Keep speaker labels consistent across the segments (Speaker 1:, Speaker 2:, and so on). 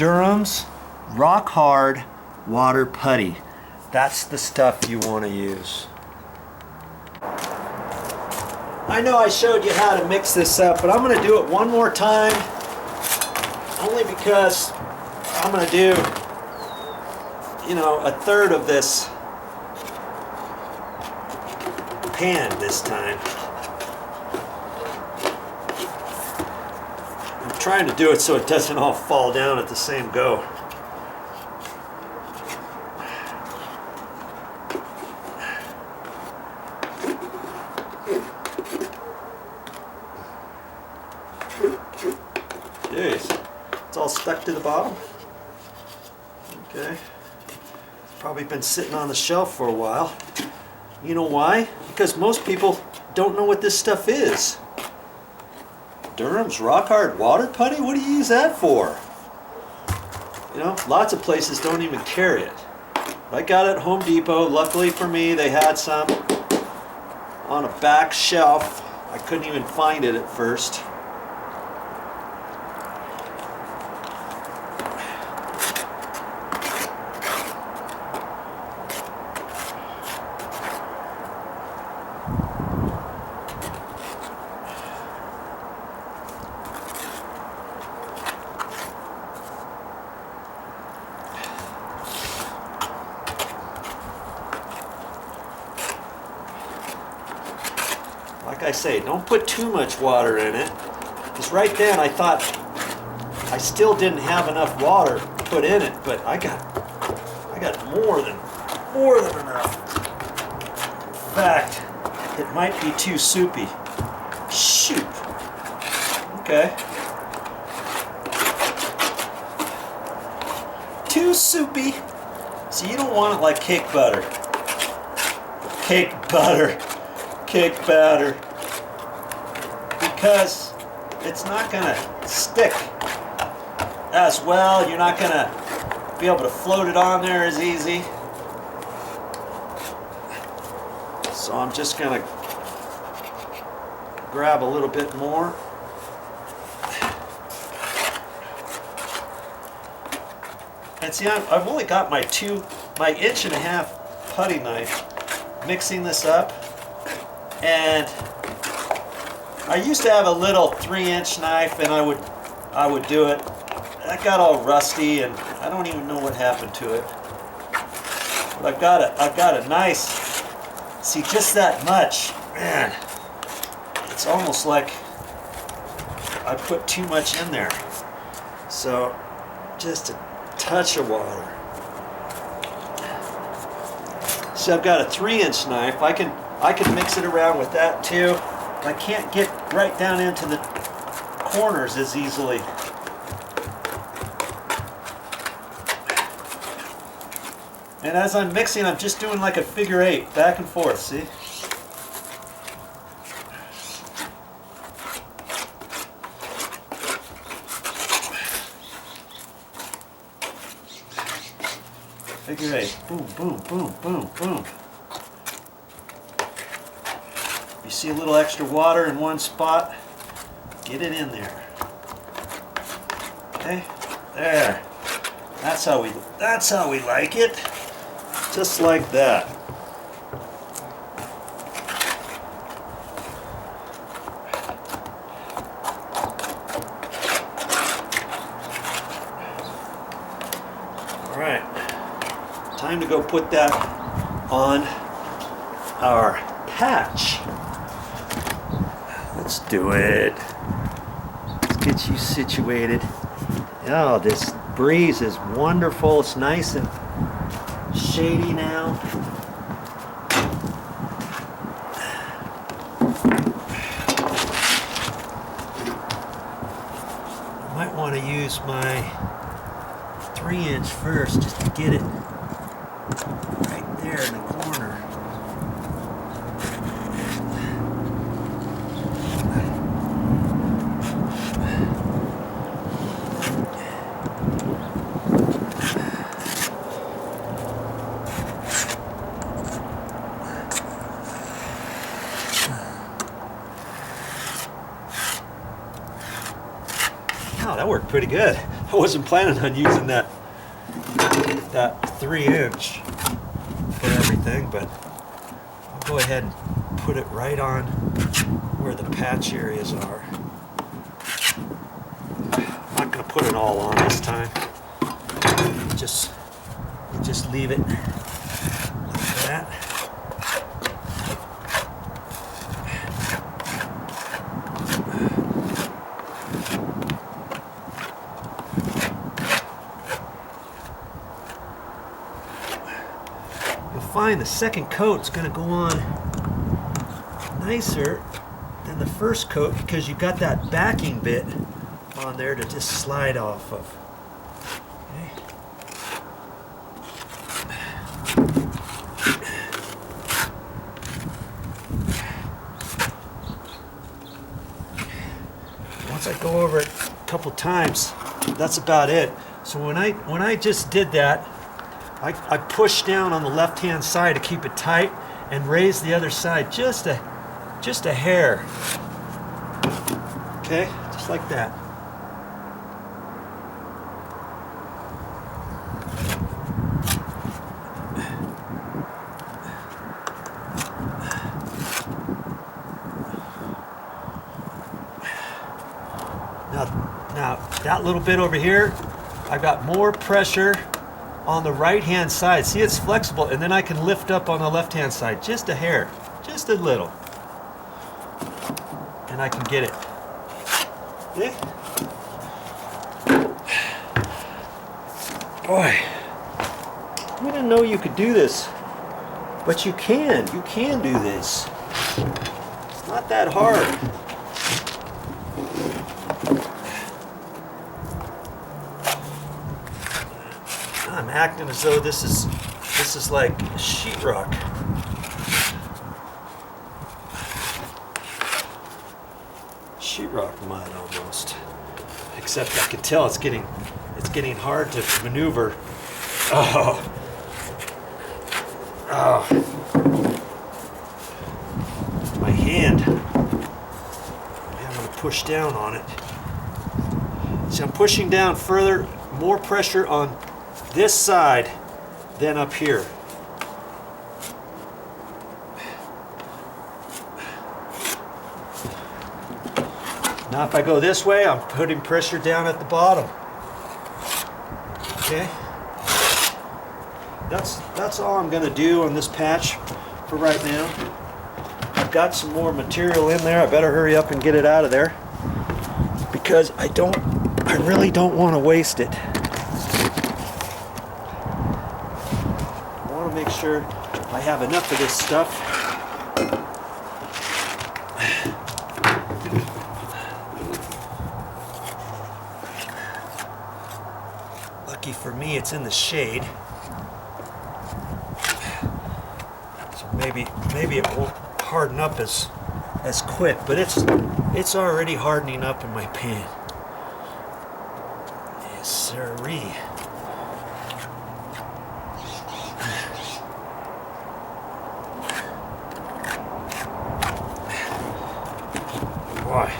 Speaker 1: Durham's Rock Hard Water Putty. That's the stuff you want to use. I know I showed you how to mix this up, but I'm going to do it one more time, only because I'm going to do, you know, a third of this pan this time. I'm trying to do it so it doesn't all fall down at the same go. Jeez, it's all stuck to the bottom. Okay, it's probably been sitting on the shelf for a while. You know why? Because most people don't know what this stuff is. Durham's Rock Hard Water Putty? What do you use that for? You know, lots of places don't even carry it. I got it at Home Depot. Luckily for me, they had some on a back shelf. I couldn't even find it at first. Like I say, don't put too much water in it, because right then I thought I still didn't have enough water to put in it, but I got more than enough. In fact, it might be too soupy. Shoot. Okay. Too soupy. So you don't want it like cake butter. Cake butter. Cake batter, because it's not going to stick as well. You're not going to be able to float it on there as easy. So I'm just going to grab a little bit more. And see, I've only got my 1.5-inch putty knife mixing this up. And I used to have a little 3-inch knife, and I would do it. That got all rusty, and I don't even know what happened to it. But I've got a nice, see, just that much, man. It's almost like I put too much in there. So just a touch of water. So I've got a 3-inch knife. I can mix it around with that too. I can't get right down into the corners as easily. And as I'm mixing, I'm just doing like a figure 8, back and forth, see? Figure 8, boom, boom, boom, boom, boom. You see a little extra water in one spot, get it in there. Okay, there. That's how we like it. Just like that. All right, time to go put that on our patch. Let's do it. Let's get you situated. Oh, this breeze is wonderful. It's nice and shady now. I might want to use my 3-inch first just to get it right there in the corner. Wow, that worked pretty good. I wasn't planning on using that 3-inch for everything, but I'll go ahead and put it right on where the patch areas are. I'm not going to put it all on this time. Just leave it like that. Find the second coat's going to go on nicer than the first coat because you got that backing bit on there to just slide off of. Okay. Once I go over it a couple times, that's about it. So when I just did that, I pushed down on the left-hand side to keep it tight and raise the other side just a hair. Okay, just like that. Now that little bit over here, I got more pressure on the right hand side. See, it's flexible, and then I can lift up on the left hand side just a hair, just a little, and I can get it. Yeah. Boy, we didn't know you could do this, but you can do this. It's not that hard. I'm acting as though this is like sheetrock. Sheetrock mud almost. Except I can tell it's getting hard to maneuver. Oh. My hand. I'm going to push down on it. See, I'm pushing down further, more pressure on this side than up here. Now if I go this way, I'm putting pressure down at the bottom. Okay? That's all I'm going to do on this patch for right now. I've got some more material in there. I better hurry up and get it out of there because I really don't want to waste it. I want to make sure I have enough of this stuff. Lucky for me, it's in the shade. So maybe it won't harden up as quick, but it's already hardening up in my pan. Yes, sirree. Boy.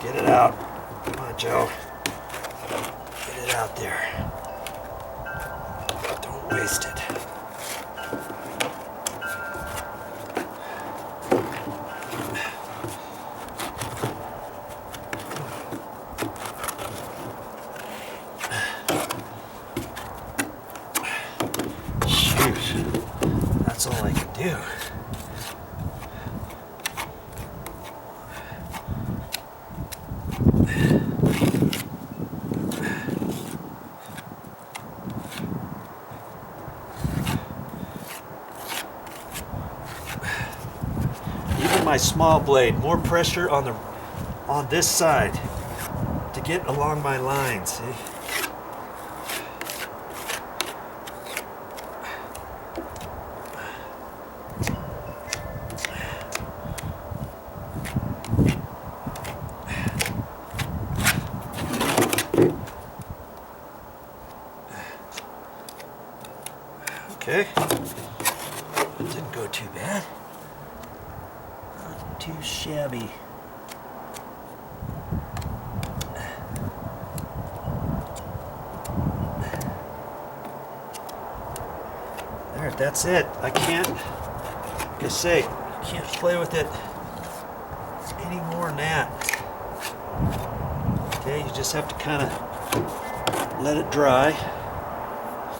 Speaker 1: Get it out. Come on, Joe. Get it out there. Don't waste it. Shoot. That's all I can do. My small blade, more pressure on this side to get along my line, see? Okay. Didn't go too bad. Too shabby. Alright, that's it. I can't, like I say, can't play with it any more than that. Okay, you just have to kind of let it dry.